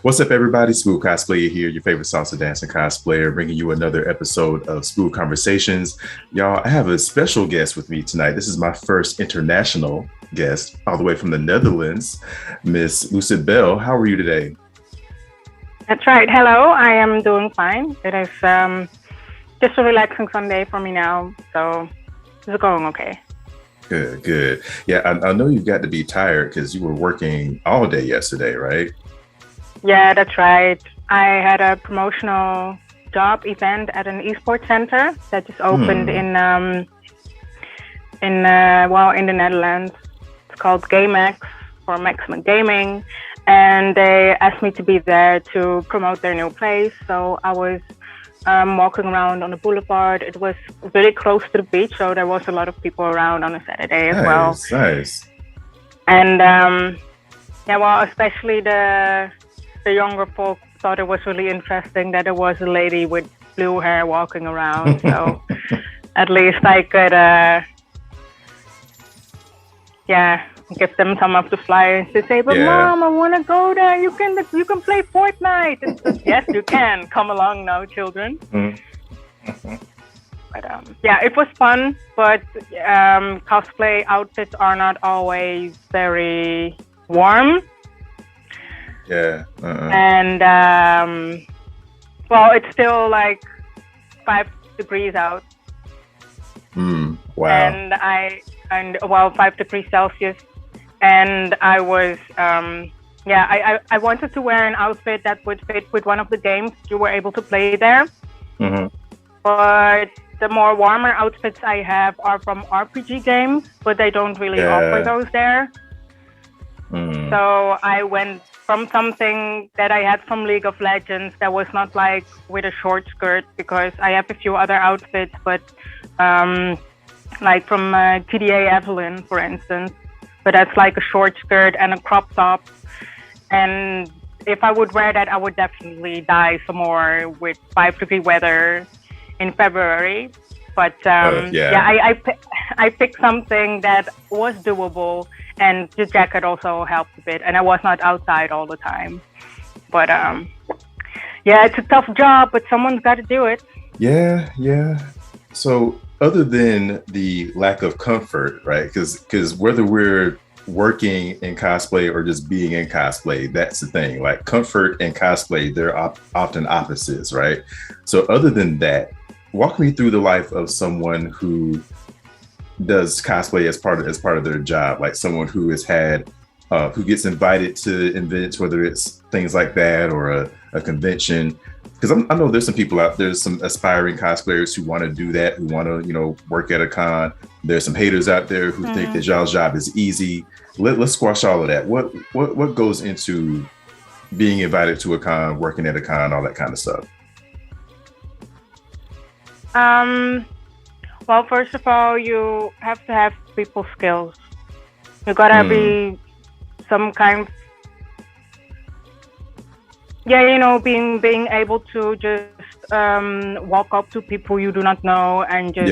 What's up, everybody? Smoove cosplayer here, your favorite salsa dancing cosplayer, bringing you another episode of Smoove Conversations. Y'all, I have a special guest with me tonight. This is my first international guest, all the way from the Netherlands, Miss Lucid Belle. How are you today? That's right. Hello, I am doing fine. It is just a relaxing Sunday for me now, so it's going okay. Good, good. Yeah, I know you've got to be tired because you were working all day yesterday, right? Yeah, that's right. I had a promotional job event at an esports center that just opened in the Netherlands. It's called Gammax for Maximum Gaming, and they asked me to be there to promote their new place. So I was walking around on the boulevard. It was very close to the beach, so there was a lot of people around on a Saturday as well. Nice. And especially the younger folk thought it was really interesting that there was a lady with blue hair walking around. So at least I could, give them some of the flyers to say, but Mom, I want to go there. You can play Fortnite. And said, yes, you can. Come along now, children. But it was fun. But cosplay outfits are not always very warm. Yeah. And it's still like 5 degrees out. Wow. And 5 degrees Celsius. And I was, I wanted to wear an outfit that would fit with one of the games you were able to play there. But the more warmer outfits I have are from RPG games, but they don't really offer those there. So I went from something that I had from League of Legends that was not like with a short skirt, because I have a few other outfits, but like from TDA Evelyn, for instance. But that's like a short skirt and a crop top. And if I would wear that, I would definitely die some more with 5-degree weather in February. But I picked something that was doable, and the jacket also helped a bit. And I was not outside all the time. But it's a tough job, but someone's got to do it. Yeah. So other than the lack of comfort, right? Because whether we're working in cosplay or just being in cosplay, that's the thing. Like comfort and cosplay, they're often opposites, right? So other than that, walk me through the life of someone who does cosplay as part of their job, like someone who has had who gets invited to events, whether it's things like that or a convention. Because I know there's some people out there, some aspiring cosplayers who want to do that, who want to, work at a con. There's some haters out there who think that y'all's job is easy. Let's squash all of that. What goes into being invited to a con, working at a con, all that kind of stuff? Well, first of all, you have to have people skills. You gotta be some kind. Being able to just walk up to people you do not know and just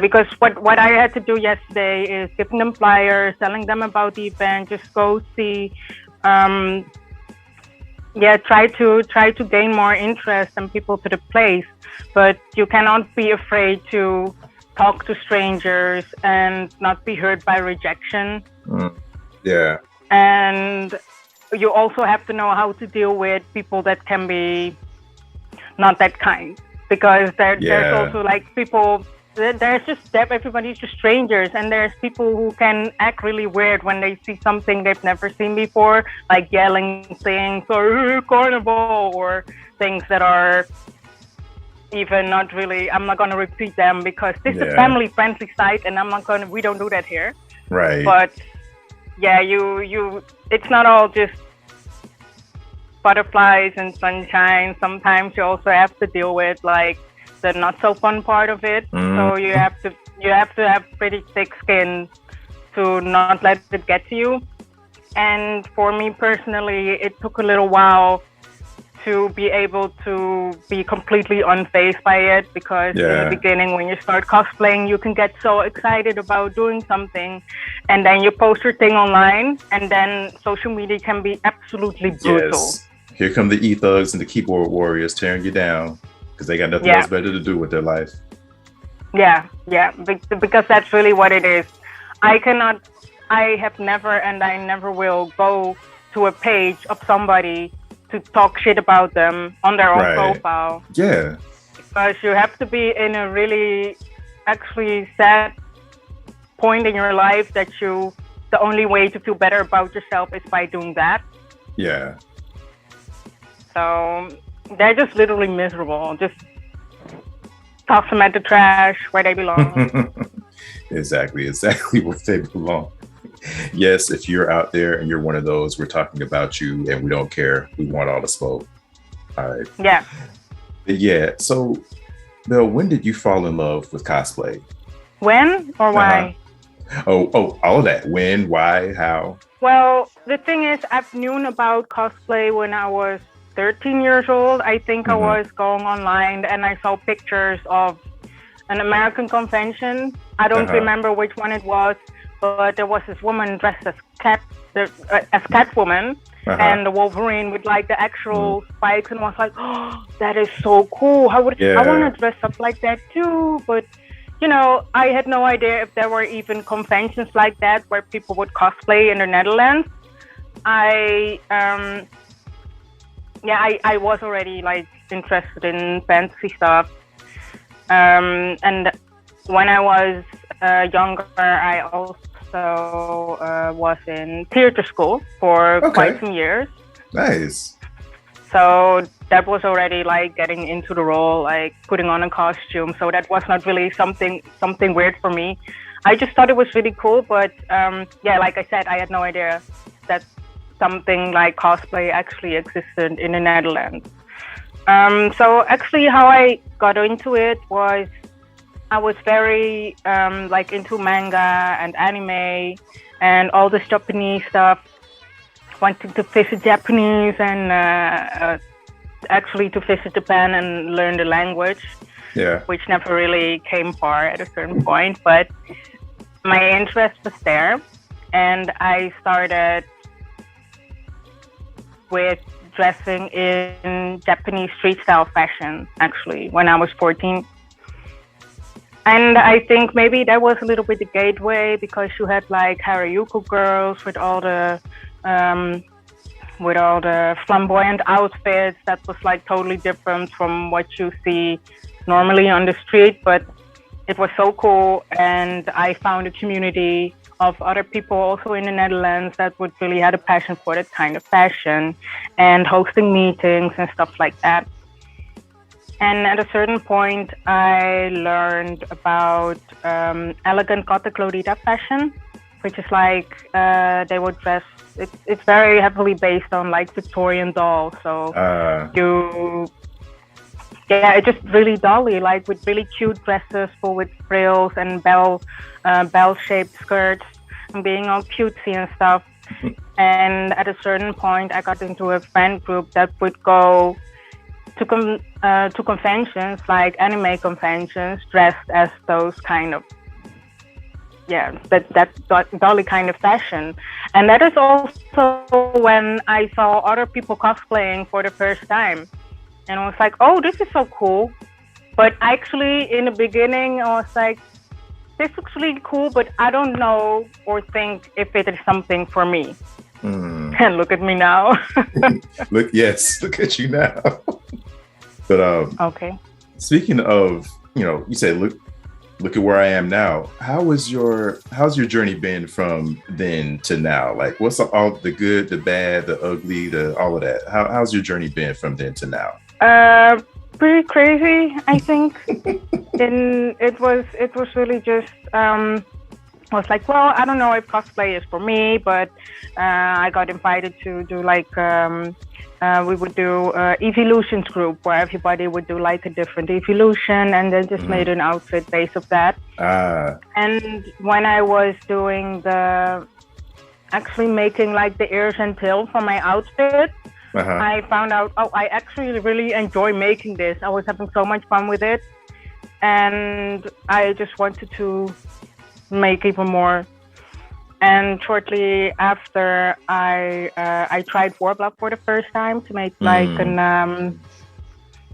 because what I had to do yesterday is giving them flyers, telling them about the event, just go see, try to gain more interest and people to the place, but you cannot be afraid to talk to strangers and not be hurt by rejection. And you also have to know how to deal with people that can be not that kind, because there's also like people, there's just everybody's just strangers, and there's people who can act really weird when they see something they've never seen before, like yelling things or carnival or things that are even not really, I'm not going to repeat them because this is a family friendly site and we don't do that here. Right. But it's not all just butterflies and sunshine. Sometimes you also have to deal with like the not so fun part of it. So you have to have pretty thick skin to not let it get to you. And for me personally, it took a little while to be able to be completely unfazed by it, because in the beginning, when you start cosplaying, you can get so excited about doing something, and then you post your thing online, and then social media can be absolutely brutal. Yes. Here come the e-thugs and the keyboard warriors tearing you down because they got nothing else better to do with their life. Yeah, because that's really what it is. I have never, and I never will go to a page of somebody to talk shit about them on their own profile. Yeah. Because you have to be in a really actually sad point in your life that the only way to feel better about yourself is by doing that. Yeah. So they're just literally miserable. Just toss them at the trash where they belong. Exactly where they belong. Yes, if you're out there and you're one of those, we're talking about you and we don't care. We want all the smoke. All right. Yeah. Yeah. So, Belle, when did you fall in love with cosplay? When or why? Oh, all of that. When, why, how? Well, the thing is, I've known about cosplay when I was 13 years old. I think I was going online and I saw pictures of an American convention. I don't remember which one it was. But there was this woman dressed as Catwoman, and the Wolverine with like the actual spikes, and was like, "Oh, that is so cool! I want to dress up like that too." But I had no idea if there were even conventions like that where people would cosplay in the Netherlands. I was already like interested in fantasy stuff, and when I was younger, I also was in theater school for quite some years. Nice. So that was already like getting into the role, like putting on a costume. So that was not really something weird for me. I just thought it was really cool. But like I said, I had no idea that something like cosplay actually existed in the Netherlands. So actually how I got into it was, I was very like into manga and anime and all this Japanese stuff, wanting to visit Japanese and actually to visit Japan and learn the language, which never really came far at a certain point. But my interest was there, and I started with dressing in Japanese street style fashion, actually, when I was 14. And I think maybe that was a little bit the gateway, because you had like Harajuku girls with all the flamboyant outfits that was like totally different from what you see normally on the street. But it was so cool, and I found a community of other people also in the Netherlands that would really had a passion for that kind of fashion and hosting meetings and stuff like that. And at a certain point, I learned about elegant Gothic Lolita fashion, which is like they would dress. It's very heavily based on like Victorian dolls. So it's just really dolly, like with really cute dresses full with frills and bell-shaped skirts and being all cutesy and stuff. And at a certain point, I got into a friend group that would go to conventions, like anime conventions, dressed as those kind of that dolly kind of fashion. And that is also when I saw other people cosplaying for the first time, and I was like, oh, this is so cool. But actually in the beginning I was like, this looks really cool, but I don't know or think if it is something for me. And look at me now. Look at you now. But speaking of, you said look at where I am now. How's your journey been from then to now? Like, what's all the good, the bad, the ugly, all of that? How's your journey been from then to now? Pretty crazy, I think. And it was really just I was like, well, I don't know if cosplay is for me, but I got invited to do like we would do evolutions group where everybody would do like a different evolution, and then just made an outfit based of that. And when I was doing actually making like the ears and tail for my outfit, I found out, I actually really enjoy making this. I was having so much fun with it. And I just wanted to make even more. And shortly after, I tried Warbler for the first time to make like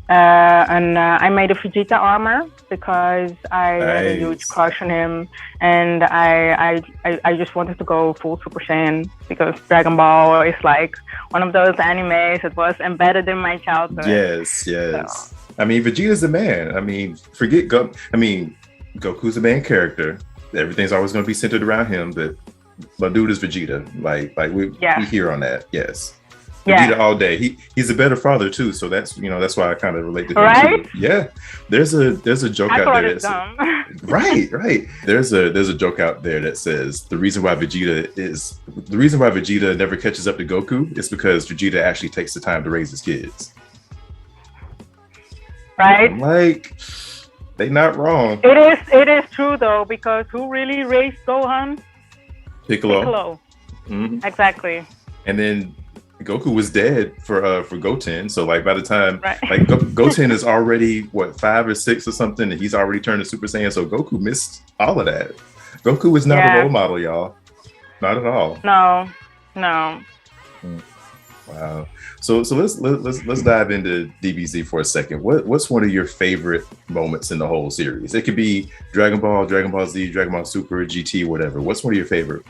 I made a Vegeta armor because I had a huge crush on him, and I just wanted to go full Super Saiyan because Dragon Ball is like one of those animes that was embedded in my childhood. Yes. So. I mean, Vegeta's the man. I mean, Goku's the main character. Everything's always going to be centered around him, but my dude is Vegeta. Like we hear on that. Yes. Vegeta all day. He's a better father too, so that's why I kind of relate to him too. Yeah, there's a joke out there that's right. There's a joke out there that says the reason why Vegeta never catches up to Goku is because Vegeta actually takes the time to raise his kids. Right? Like they not wrong. It is true though, because who really raised Gohan? Piccolo. Mm-hmm. Exactly. And then Goku was dead for Goten, so like by the time like Goten is already 5 or 6 or something, and he's already turned to Super Saiyan. So Goku missed all of that. Goku is not a role model, y'all. Not at all. No. Wow. So let's dive into DBZ for a second. What's one of your favorite moments in the whole series? It could be Dragon Ball, Dragon Ball Z, Dragon Ball Super, GT, whatever. What's some of your favorite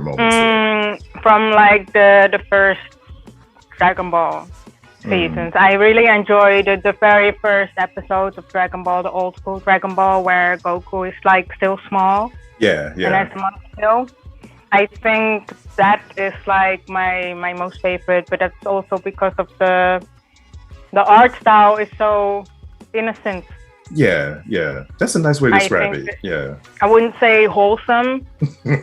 moments? From like the first Dragon Ball seasons, I really enjoyed the very first episodes of Dragon Ball, the old school Dragon Ball, where Goku is like still small. Yeah. And as a monster still. I think that is like my most favorite, but that's also because of the art style is so innocent. Yeah. That's a nice way to describe it. Yeah. I wouldn't say wholesome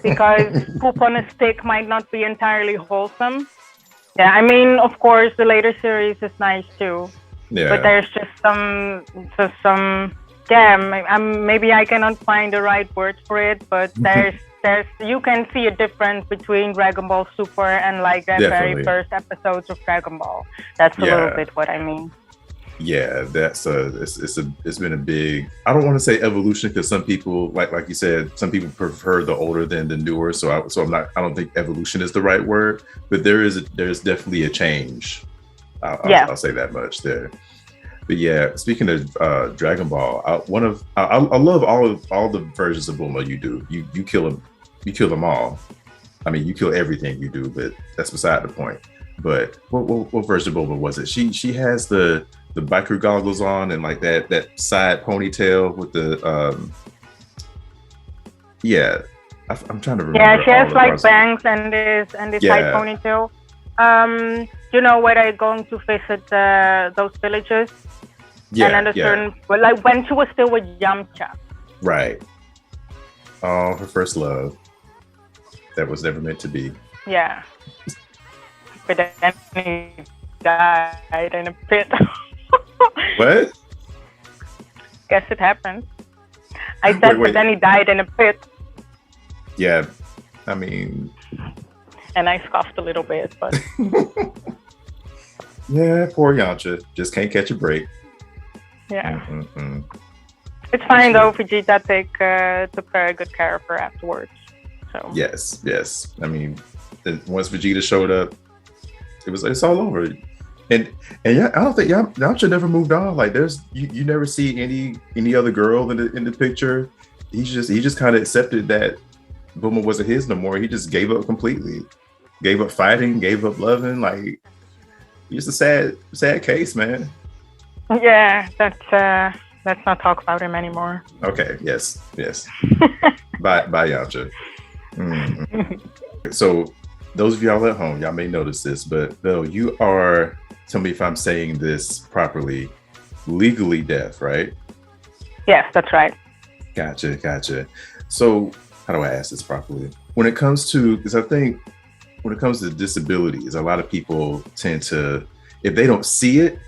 because poop on a stick might not be entirely wholesome. Yeah, I mean, of course, the later series is nice too. Yeah. But there's just some. Yeah, maybe I cannot find the right words for it, but there's you can see a difference between Dragon Ball Super and like the very first episodes of Dragon Ball. That's a little bit what I mean. Yeah, that's it's been a big, I don't want to say evolution, because some people like you said, some people prefer the older than the newer. So I don't think evolution is the right word, but there's definitely a change. I'll say that much there. But yeah, speaking of Dragon Ball, I love all the versions of Bulma you do. You kill them all. I mean, you kill everything you do, but that's beside the point. But what version of Bulma was it? She has the biker goggles on and like that side ponytail with the I'm trying to remember. Yeah, she has like bangs and this side ponytail. You know, where they're going to visit those villages. Yeah, and then like when she was still with Yamcha. Right. Oh, her first love. That was never meant to be. Yeah. But then he died in a pit. What? Guess it happened. I said, but then he died in a pit. Yeah, I mean. And I scoffed a little bit, but. Yeah, poor Yamcha. Just can't catch a break. Yeah. Mm-hmm. It's fine though. Vegeta took very good care of her afterwards. So. Yes. I mean, once Vegeta showed up, it's all over. And yeah, I don't think Yamcha never moved on. Like you never see any other girl in the picture. He just kind of accepted that Bulma wasn't his no more. He just gave up completely. Gave up fighting, gave up loving. Like, he's a sad case, man. Yeah, let's not talk about him anymore. Okay, yes. Bye, Yamcha. Mm-hmm. So, those of y'all at home, y'all may notice this, but Belle, you are, tell me if I'm saying this properly, legally deaf, right? Yes, that's right. Gotcha. So, how do I ask this properly? When it comes to, because I think when it comes to disabilities, a lot of people tend to, if they don't see it,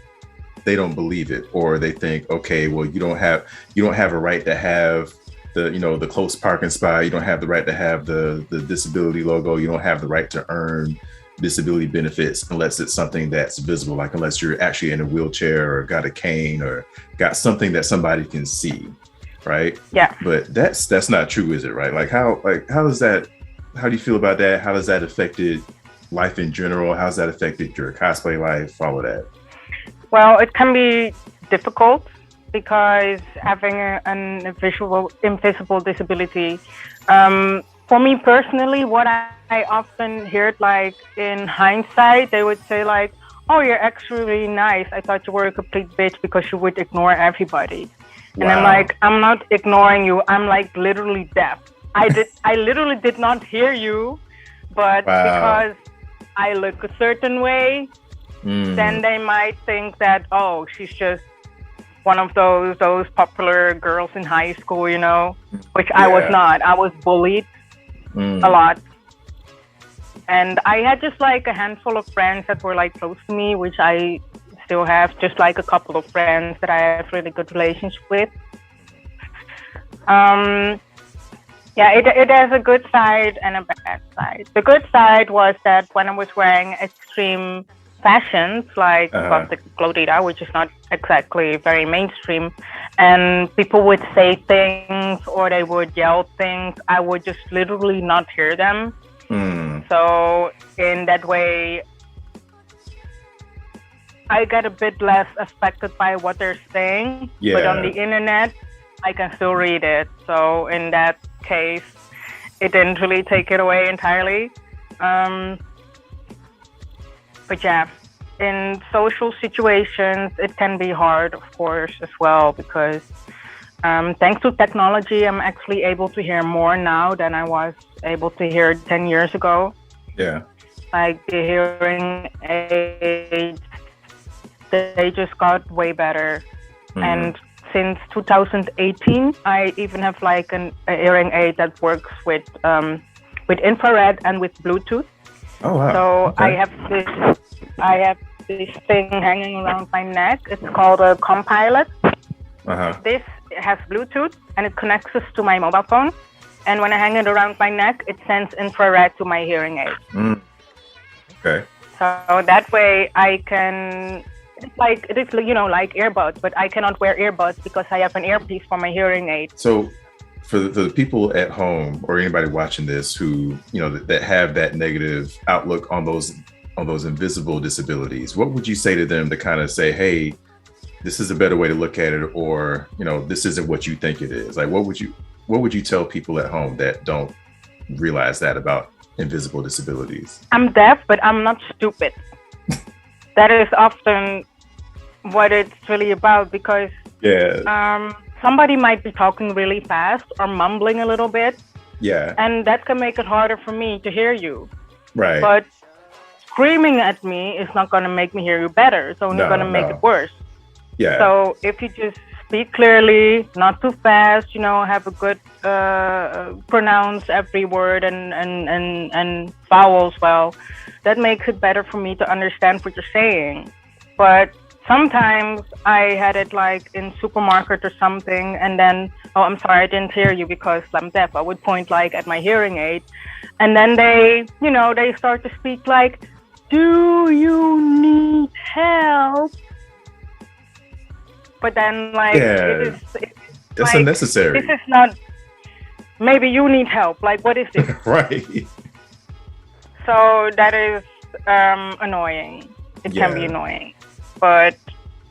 they don't believe it, or they think, okay, well, you don't have a right to have the close parking spot. You don't have the right to have the disability logo. You don't have the right to earn disability benefits unless it's something that's visible, like unless you're actually in a wheelchair or got a cane or got something that somebody can see, right? Yeah. But that's not true, is it? Right? How does that? How do you feel about that? How does that affected life in general? How's that affected your cosplay life? All of that. Well, it can be difficult because having an invisible disability. For me personally, what I often heard, like in hindsight, they would say like, "Oh, you're actually really nice. I thought you were a complete bitch because you would ignore everybody." Wow. And I'm like, I'm not ignoring you. I'm like literally deaf. I literally did not hear you, but because I look a certain way, then they might think that, oh, she's just one of those popular girls in high school, you know, which I was not. I was bullied a lot. And I had just like a handful of friends that were like close to me, which I still have, just like a couple of friends that I have really good relationship with. Yeah, it has a good side and a bad side. The good side was that when I was wearing extreme fashions like gothic Glodita, which is not exactly very mainstream, and people would say things or they would yell things, I would just literally not hear them. So in that way, I get a bit less affected by what they're saying. Yeah. But on the internet, I can still read it. So in that case, it didn't really take it away entirely. But yeah, in social situations, it can be hard, of course, as well, because thanks to technology, I'm actually able to hear more now than I was able to hear 10 years ago. Yeah. Like the hearing aids, they just got way better. And since 2018, I even have like a hearing aid that works with infrared and with Bluetooth. Oh wow! So okay. I have this thing hanging around my neck. It's called a Compilot. This has Bluetooth and it connects us to my mobile phone. And when I hang it around my neck, it sends infrared to my hearing aid. Okay. So that way I can. It is you know, like earbuds, but I cannot wear earbuds because I have an earpiece for my hearing aid. So for the people at home or anybody watching this who, you know, that have that negative outlook on those invisible disabilities, what would you say to them to kind of say, hey, this is a better way to look at it, or, you know, this isn't what you think it is? Like, what would you tell people at home that don't realize that about invisible disabilities? I'm deaf, but I'm not stupid. That is often what it's really about, because somebody might be talking really fast or mumbling a little bit. Yeah. And that can make it harder for me to hear you. Right. But screaming at me is not going to make me hear you better. It's only going to make it worse. Yeah. So if you just speak clearly, not too fast, you know, have a good pronounce every word and vowels well, that makes it better for me to understand what you're saying. But sometimes I had it like in supermarket or something, and then, oh, I'm sorry, I didn't hear you because I'm deaf. I would point like at my hearing aid, and then they start to speak like, do you need help? But then it's that's like, unnecessary. This is not, maybe you need help. Like, what is this? Right. So that is annoying. It can be annoying. But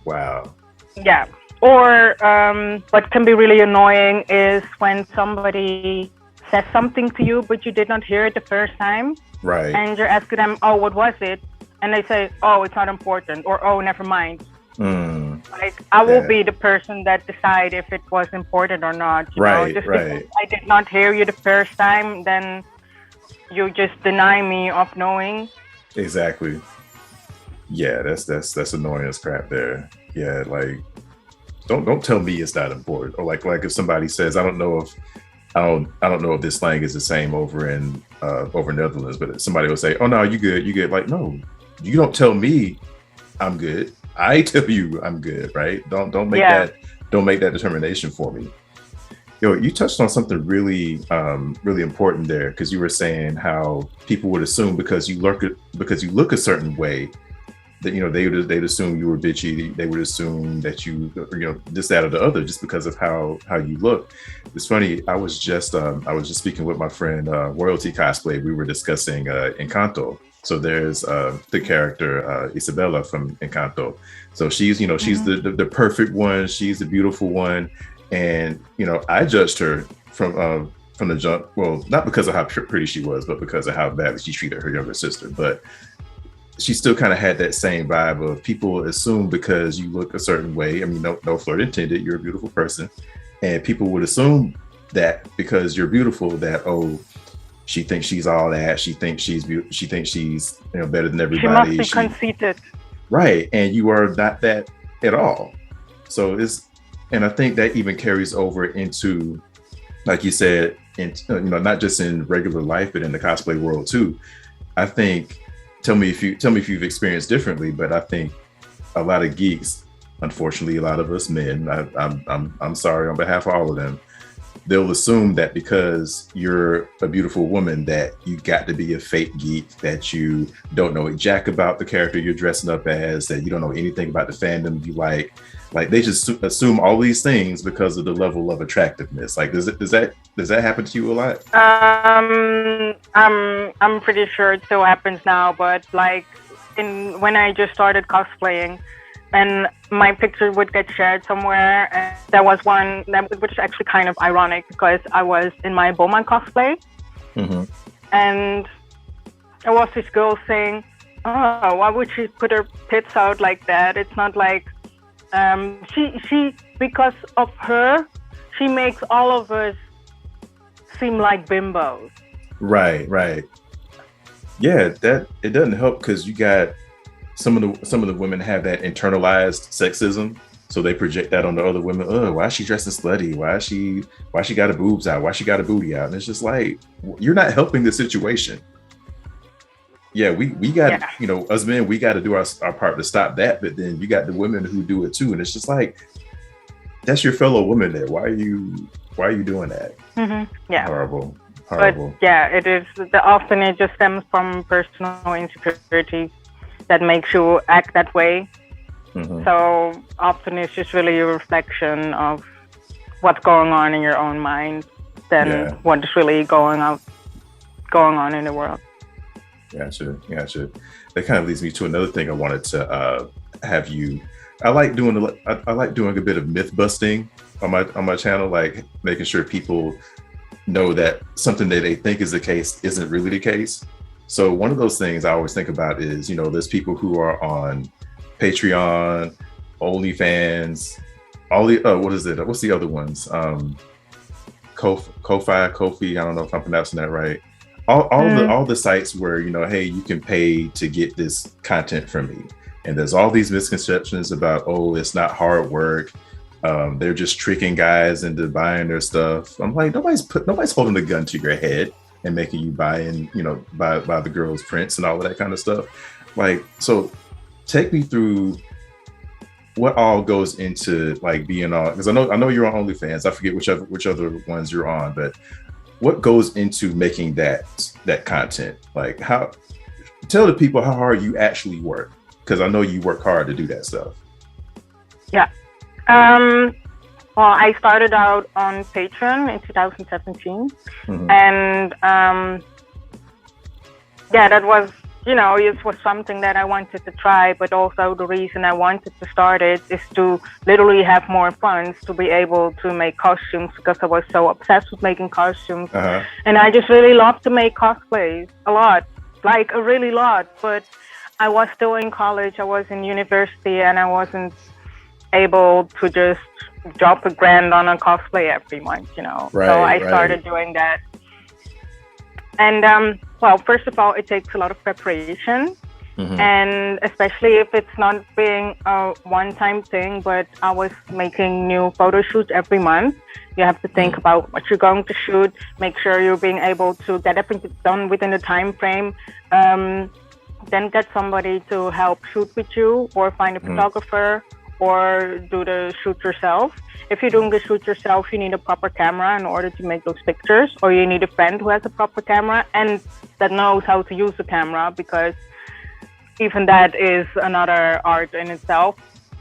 wow. Yeah. Or what can be really annoying is when somebody says something to you, but you did not hear it the first time. Right. And you're asking them, oh, what was it? And they say, oh, it's not important, or oh, never mind. Like, I will be the person that decide if it was important or not. You know? Just because I did not hear you the first time, then you just deny me of knowing. Exactly. Yeah, that's annoying as crap there. Yeah, like don't tell me it's not important. Or like if somebody says, I don't know if this slang is the same over in Netherlands, but somebody will say, oh no, you good. Like, no, you don't tell me I'm good. I tell you I'm good, right? Don't make that determination for me. Yo, you touched on something really, really important there, because you were saying how people would assume because you look a certain way that they'd assume you were bitchy. They would assume that this, that, or the other, just because of how you look. It's funny. I was just speaking with my friend Royalty Cosplay. We were discussing Encanto. So there's the character Isabella from Encanto. So she's she's the perfect one. She's the beautiful one, and I judged her from the jump. Well, not because of how pretty she was, but because of how badly she treated her younger sister. But she still kind of had that same vibe of people assume because you look a certain way. I mean, no flirt intended. You're a beautiful person, and people would assume that because you're beautiful, that she thinks she's all that. She thinks she's better than everybody. She must be conceited, right? And you are not that at all. So and I think that even carries over into, like you said, not just in regular life, but in the cosplay world too. I think. Tell me if you've experienced differently, but I think a lot of geeks, unfortunately, a lot of us men, I'm sorry on behalf of all of them, they'll assume that because you're a beautiful woman that you got to be a fake geek, that you don't know jack about the character you're dressing up as, that you don't know anything about the fandom you like. Like they just assume all these things because of the level of attractiveness. Like, does that happen to you a lot? I'm pretty sure it still happens now, but like when I just started cosplaying, and my picture would get shared somewhere, and there was one which is actually kind of ironic because I was in my Boma cosplay, and there was this girl saying, "Oh, why would she put her tits out like that? It's not like." She because of her, she makes all of us seem like bimbos. Right. Yeah, that it doesn't help because you got some of the women have that internalized sexism, so they project that on the other women. Oh, why is she dressing slutty? Why she got her boobs out? Why she got her booty out? And it's just like, you're not helping the situation. Yeah, we got, us men, we got to do our part to stop that. But then you got the women who do it too. And it's just like, that's your fellow woman there. Why are you doing that? Yeah. Horrible. But yeah, it is. Often it just stems from personal insecurity that makes you act that way. So often it's just really a reflection of what's going on in your own mind than what is really going on in the world. Gotcha. That kind of leads me to another thing I wanted to have you. I like doing a bit of myth busting on my channel, like making sure people know that something that they think is the case isn't really the case. So one of those things I always think about is, there's people who are on Patreon, OnlyFans, all the what is it? What's the other ones? Kofi. I don't know if I'm pronouncing that right. All the sites where hey, you can pay to get this content from me, and there's all these misconceptions about it's not hard work. They're just tricking guys into buying their stuff. I'm like, nobody's holding a gun to your head and making you buy the girl's prints and all of that kind of stuff. Like, so take me through what all goes into like being on, because I know you're on OnlyFans. I forget which other ones you're on, but what goes into making that content? Like, tell the people how hard you actually work, because I know you work hard to do that stuff. Yeah. Well, I started out on Patreon in 2017, and that was, it was something that I wanted to try, but also the reason I wanted to start it is to literally have more funds to be able to make costumes, because I was so obsessed with making costumes. And I just really love to make cosplays a lot, like a really lot, but I was still in college, I was in university, and I wasn't able to just drop $1,000 on a cosplay every month, Right, so I started doing that. And well, first of all, it takes a lot of preparation, and especially if it's not being a one-time thing, but I was making new photo shoots every month. You have to think about what you're going to shoot, make sure you're being able to get everything done within the time frame, then get somebody to help shoot with you, or find a photographer, or do the shoot yourself. If you're doing the shoot yourself, you need a proper camera in order to make those pictures, or you need a friend who has a proper camera and that knows how to use the camera, because even that is another art in itself.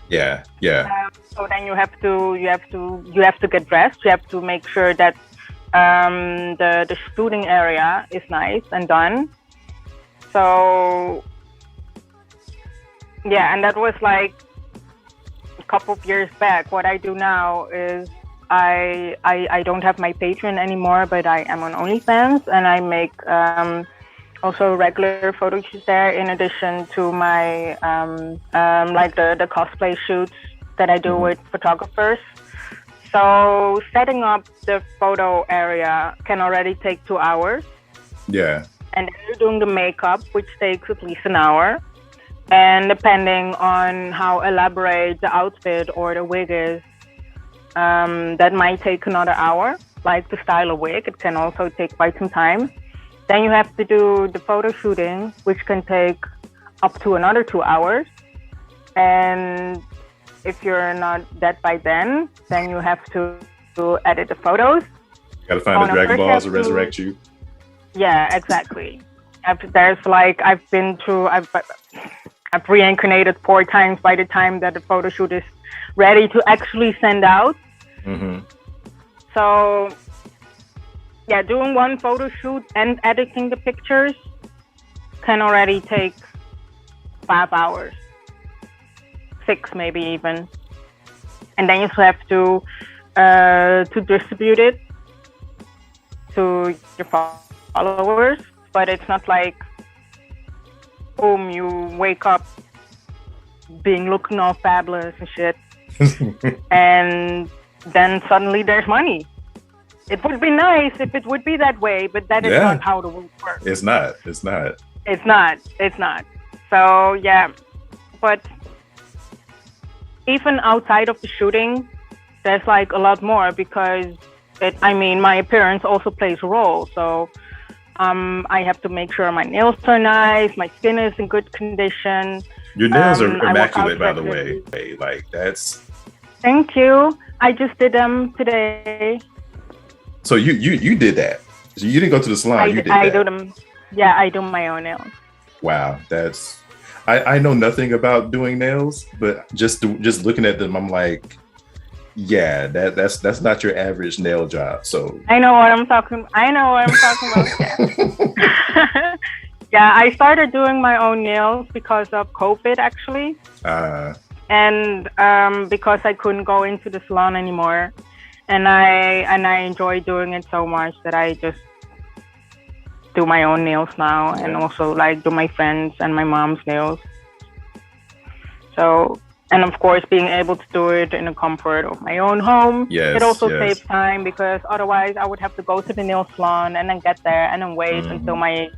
Yeah. So then you have to get dressed. You have to make sure that the shooting area is nice and done. So yeah, and that was like a couple of years back. What I do now is I don't have my Patreon anymore, but I am on OnlyFans, and I make also regular photo shoots there, in addition to my like the cosplay shoots that I do with photographers. So setting up the photo area can already take 2 hours. Yeah. And then you're doing the makeup, which takes at least an hour. And depending on how elaborate the outfit or the wig is, that might take another hour. Like to style a wig, it can also take quite some time. Then you have to do the photo shooting, which can take up to another 2 hours. And if you're not dead by then you have to edit the photos. You gotta find the Dragon Balls to resurrect you. Yeah, exactly. I've reincarnated 4 times by the time that the photo shoot is ready to actually send out. So yeah, doing one photo shoot and editing the pictures can already take 5 hours, 6 maybe even. And then you have to distribute it to your followers. But it's not like, boom, you wake up looking all fabulous and shit, and then suddenly there's money. It would be nice if it would be that way, but that is not how the world works. It's not. So yeah, but even outside of the shooting, there's like a lot more, because my appearance also plays a role. So I have to make sure my nails are nice, my skin is in good condition. Your nails are immaculate, by the way. Like, that's... Thank you. I just did them today. So you did that. So you didn't go to the salon. You did that. I do them. Yeah, I do my own nails. Wow, that's... I know nothing about doing nails, but just looking at them, I'm like, yeah, that's not your average nail job. So I know what I'm talking about. Yeah. Yeah, I started doing my own nails because of COVID, actually. And because I couldn't go into the salon anymore, and I enjoy doing it so much that I just do my own nails now, and also like do my friends and my mom's nails. So, and of course, being able to do it in the comfort of my own home, it also saves time, because otherwise I would have to go to the nail salon and then get there and then wait until my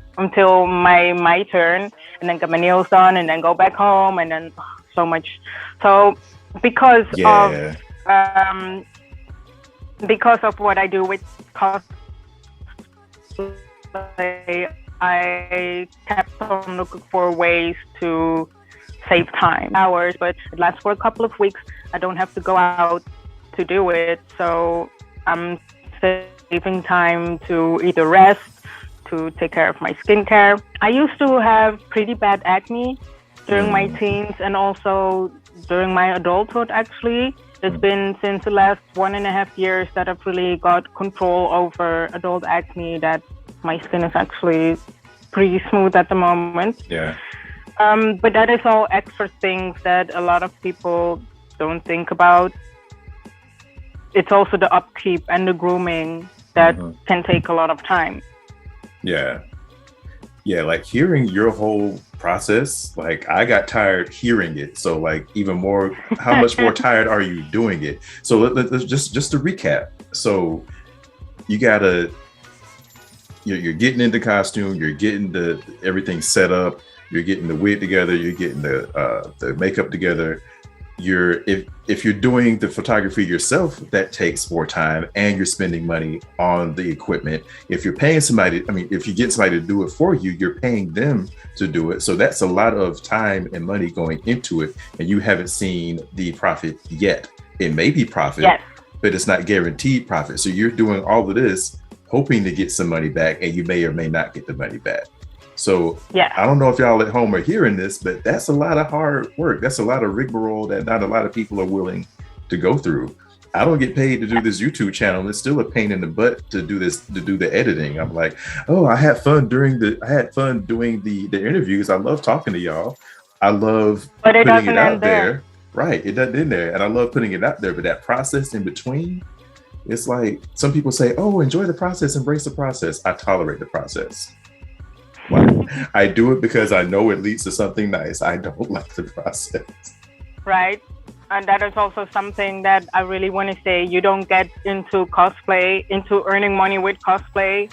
turn, and then get my nails done and then go back home, and then so much. So because of what I do with cosplay, I kept on looking for ways to save time, hours, but it lasts for a couple of weeks. I don't have to go out to do it, so I'm saving time to either rest, to take care of my skincare. I used to have pretty bad acne during my teens and also during my adulthood, actually. It's been since the last 1.5 years that I've really got control over adult acne, that my skin is actually pretty smooth at the moment. Yeah. But that is all extra things that a lot of people don't think about. It's also the upkeep and the grooming that can take a lot of time. Yeah. Yeah, like hearing your whole process, like I got tired hearing it. So like even more, how much more tired are you doing it? So let's just to recap. So you're getting into costume, you're getting everything set up, you're getting the wig together, you're getting the makeup together. if you're doing the photography yourself, that takes more time and you're spending money on the equipment. If you're paying somebody, I mean, if you get somebody to do it for you, you're paying them to do it. So that's a lot of time and money going into it, and you haven't seen the profit yet. It may be profit, yes, but it's not guaranteed profit. So you're doing all of this hoping to get some money back, and you may or may not get the money back. So yeah, I don't know if y'all at home are hearing this, but that's a lot of hard work. That's a lot of rigmarole that not a lot of people are willing to go through. I don't get paid to do this YouTube channel. It's still a pain in the butt to do this, to do the editing. I'm like, oh, I had fun doing the interviews. I love talking to y'all. I love putting it out there. Right. It doesn't end there. And I love putting it out there. But that process in between, it's like some people say, oh, enjoy the process, embrace the process. I tolerate the process. I do it because I know it leads to something nice. I don't like the process. Right. And that is also something that I really want to say. You don't get into cosplay, into earning money with cosplay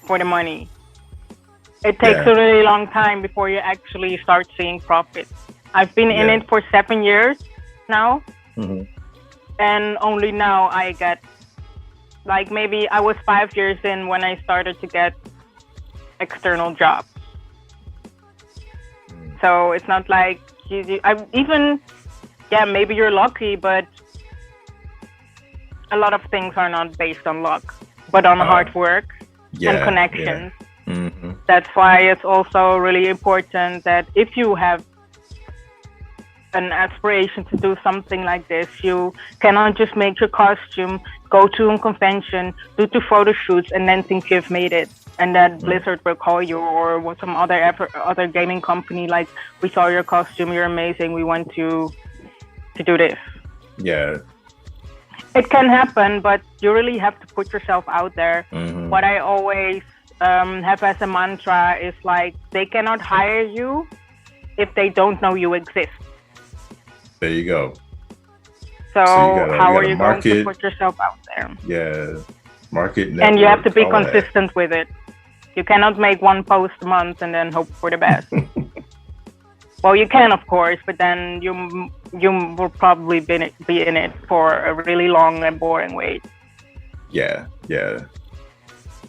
for the money. It takes a really long time before you actually start seeing profit. I've been in it for 7 years now. Mm-hmm. And only now I get, like, maybe I was 5 years in when I started to get external jobs. So it's not like maybe you're lucky, but a lot of things are not based on luck, but on hard work and connections. Yeah. Mm-hmm. That's why it's also really important that if you have an aspiration to do something like this, you cannot just make your costume, go to a convention, do 2 photo shoots, and then think you've made it. And that Blizzard will call you, or some other gaming company, like, we saw your costume, you're amazing, we want to do this. Yeah. It can happen, but you really have to put yourself out there. Mm-hmm. What I always have as a mantra is, like, they cannot hire you if they don't know you exist. There you go. So how are you going to put yourself out there? Yeah. Market, network, and you have to be consistent with it. You cannot make 1 post a month and then hope for the best. Well, you can, of course, but then you will probably be in it for a really long and boring wait. Yeah.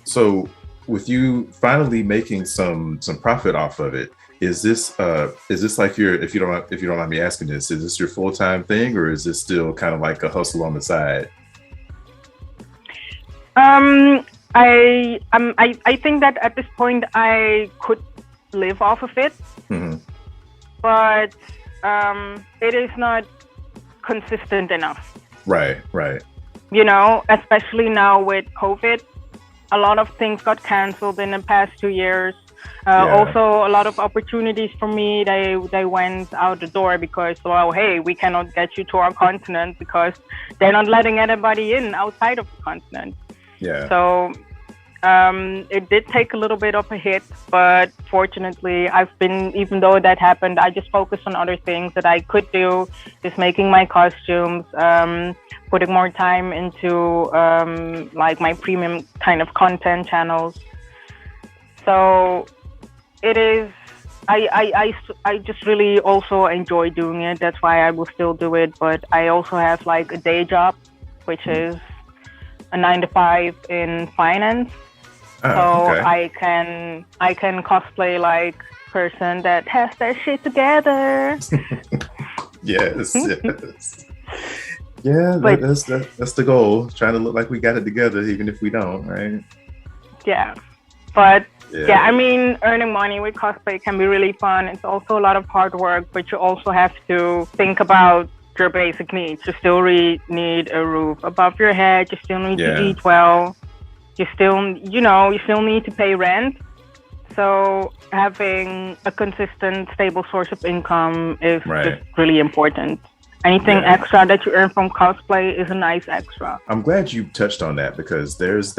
So with you finally making some profit off of it, is this like your, if you don't mind me asking this, is this your full-time thing, or is this still kind of like a hustle on the side? I think that at this point I could live off of it, mm-hmm. but it is not consistent enough. Right. You know, especially now with COVID, a lot of things got canceled in the past 2 years. Also, a lot of opportunities for me, they went out the door because, well, hey, we cannot get you to our continent because they're not letting anybody in outside of the continent. Yeah. So it did take a little bit of a hit, but fortunately, even though that happened, I just focused on other things that I could do, just making my costumes, putting more time into like my premium kind of content channels. So it is, I just really also enjoy doing it. That's why I will still do it. But I also have like a day job, which is a 9-to-5 in finance. Okay. I can cosplay like person that has their shit together. Yes. Yeah, that's the goal. Trying to look like we got it together, even if we don't, right? Yeah, but yeah, I mean, earning money with cosplay can be really fun. It's also a lot of hard work, but you also have to think about your basic needs. You still need a roof above your head. You still need to eat well. You still need to pay rent. So having a consistent, stable source of income is just really important. Anything extra that you earn from cosplay is a nice extra. I'm glad you touched on that, because there's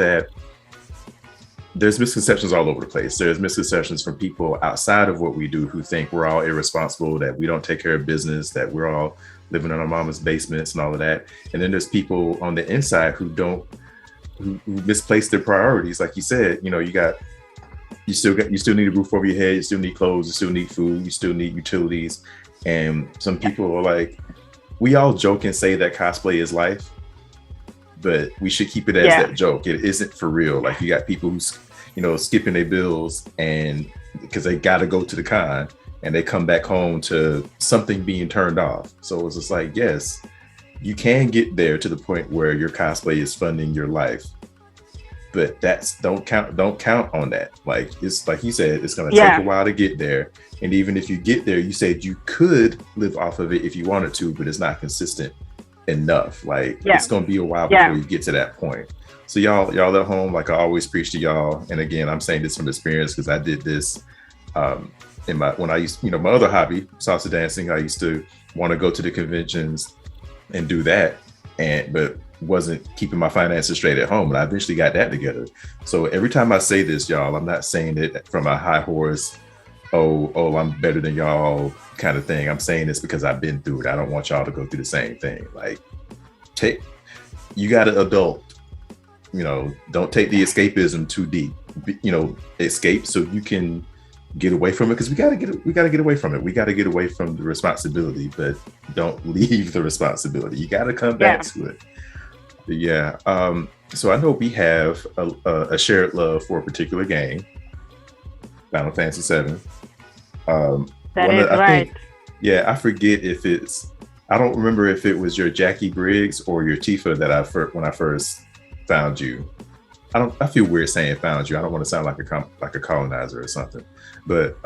misconceptions all over the place. There's misconceptions from people outside of what we do who think we're all irresponsible, that we don't take care of business, that we're all living in our mama's basements and all of that. And then there's people on the inside who misplace their priorities. Like you said, you still need a roof over your head, you still need clothes, you still need food, you still need utilities. And some people are like, we all joke and say that cosplay is life, but we should keep it as that joke. It isn't for real. Like, you got people who's, you know, skipping their bills and because they got to go to the con and they come back home to something being turned off. So it's just like, yes, you can get there to the point where your cosplay is funding your life, but don't count on that. Like, it's like you said, it's going to take a while to get there. And even if you get there, you said you could live off of it if you wanted to, but it's not consistent enough. Like, it's going to be a while before you get to that point. So y'all at home, like I always preach to y'all. And again, I'm saying this from experience because I did this when I used, you know, my other hobby, salsa dancing. I used to want to go to the conventions and do that, but wasn't keeping my finances straight at home. And I eventually got that together. So every time I say this, y'all, I'm not saying it from a high horse, oh, I'm better than y'all kind of thing. I'm saying this because I've been through it. I don't want y'all to go through the same thing. Like, you got to adult, you know, don't take the escapism too deep, you know, escape so you can get away from it, because we got to get away from it. We got to get away from the responsibility, but don't leave the responsibility. You got to come back to it. But yeah. So I know we have a shared love for a particular game, Final Fantasy VII. That is right. I forget if I don't remember if it was your Jackie Briggs or your Tifa that when I first found you. I feel weird saying found you. I don't want to sound like a colonizer or something. But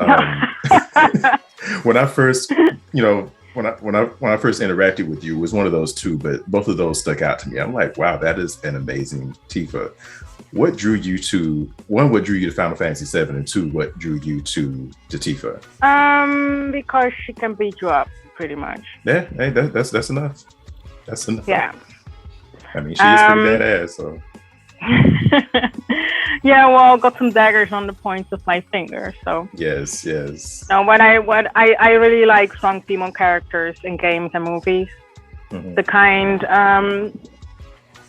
when I first, you know, when I first interacted with you, it was one of those two, but both of those stuck out to me. I'm like, wow, that is an amazing Tifa. What drew you to what drew you to Final Fantasy VII, and two, what drew you to Tifa? Because she can beat you up pretty much. Yeah, hey, that's enough. That's enough. Yeah. I mean, she is pretty badass, so. Yeah, well, got some daggers on the points of my fingers, so. Yes. Now, I really like strong female characters in games and movies. Mm-hmm. The kind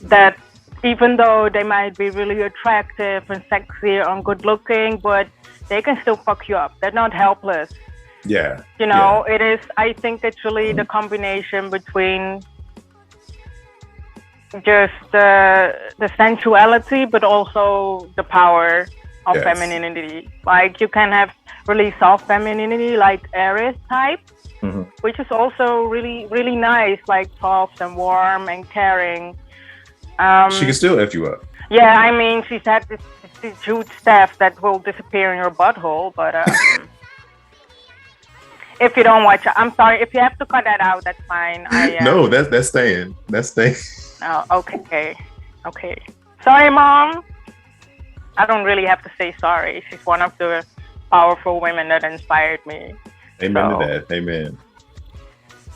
that, even though they might be really attractive and sexy and good looking, but they can still fuck you up. They're not helpless. Yeah. You know, it is, I think it's really the combination between just the sensuality, but also the power of femininity. Like, you can have really soft femininity, like Aries type, which is also really, really nice, like soft and warm and caring. She can still F you up. Yeah, I mean, she's had this huge staff that will disappear in your butthole, but if you don't watch it, I'm sorry. If you have to cut that out, that's fine. No, that's staying. That's staying. Oh, okay. Sorry, Mom. I don't really have to say sorry. She's one of the powerful women that inspired me. Amen to that. Amen.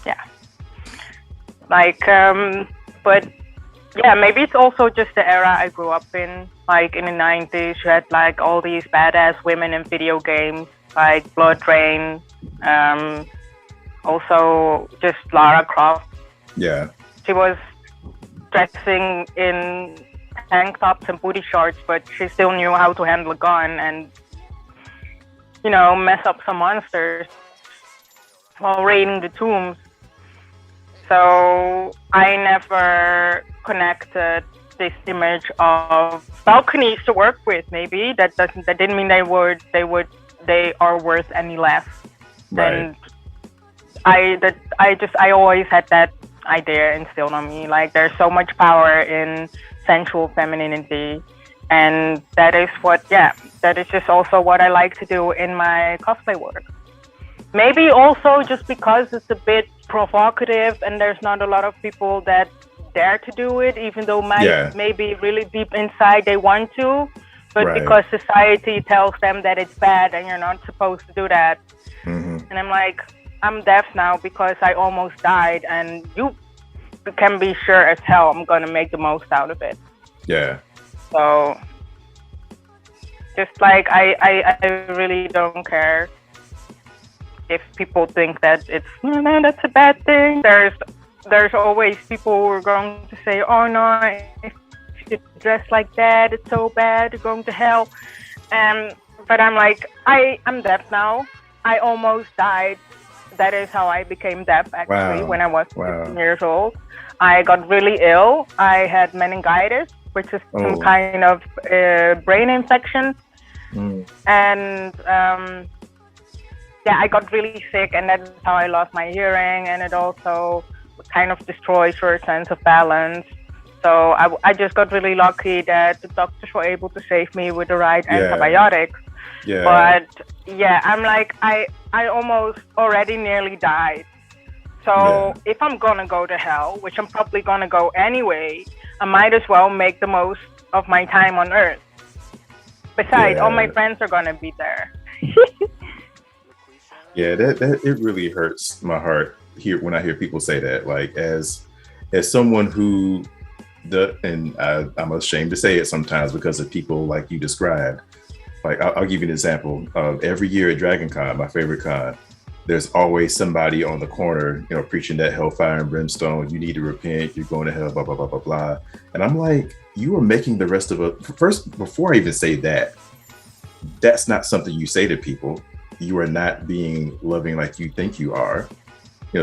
Yeah. Like, but yeah, maybe it's also just the era I grew up in. Like, in the 90s, you had like all these badass women in video games, like Blood Rain. Also just Lara Croft. Yeah. She was dressing in tank tops and booty shorts, but she still knew how to handle a gun and, you know, mess up some monsters while raiding the tombs. So I never connected this image of balconies to work with. Maybe that didn't mean they are worth any less. Right. And I always had that idea instilled on me. Like, there's so much power in sensual femininity, and that is just also what I like to do in my cosplay work. Maybe also just because it's a bit provocative and there's not a lot of people that dare to do it, even though maybe really deep inside they want to, but because society tells them that it's bad and you're not supposed to do that. And I'm like, I'm deaf now because I almost died, and you can be sure as hell I'm gonna make the most out of it. Yeah. So just like I really don't care if people think that it's that's a bad thing. There's always people who are going to say, oh no, if you dress like that, it's so bad, you're going to hell. But I'm like, I'm deaf now. I almost died that is how I became deaf, actually. Wow. When I was Wow. 15 years old, I got really ill. I had meningitis, which is some kind of brain infection. And I got really sick, and that's how I lost my hearing, and it also kind of destroys your sense of balance. So I just got really lucky that the doctors were able to save me with the right antibiotics. Yeah. But yeah, I'm like, I almost already nearly died. So if I'm gonna go to hell, which I'm probably gonna go anyway, I might as well make the most of my time on Earth. Besides, all my friends are gonna be there. Yeah, that it really hurts my heart here when I hear people say that. Like, as someone who I'm ashamed to say it sometimes because of people like you described. Like, I'll give you an example. Every year at Dragon Con, my favorite con, there's always somebody on the corner, preaching that hellfire and brimstone. You need to repent. You're going to hell. Blah blah blah blah blah. And I'm like, you are making the rest of us. First, before I even say that, that's not something you say to people. You are not being loving like you think you are.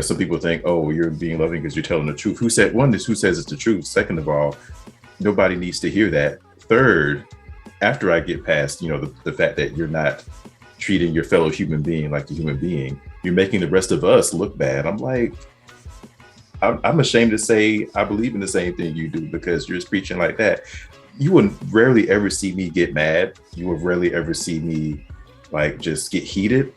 Some people think, oh, you're being loving because you're telling the truth. Who says it's the truth? Second of all, nobody needs to hear that. Third, after I get past, the fact that you're not treating your fellow human being like a human being, you're making the rest of us look bad. I'm like, I'm ashamed to say I believe in the same thing you do because you're just preaching like that. You will rarely ever see me get mad. You will rarely ever see me like just get heated,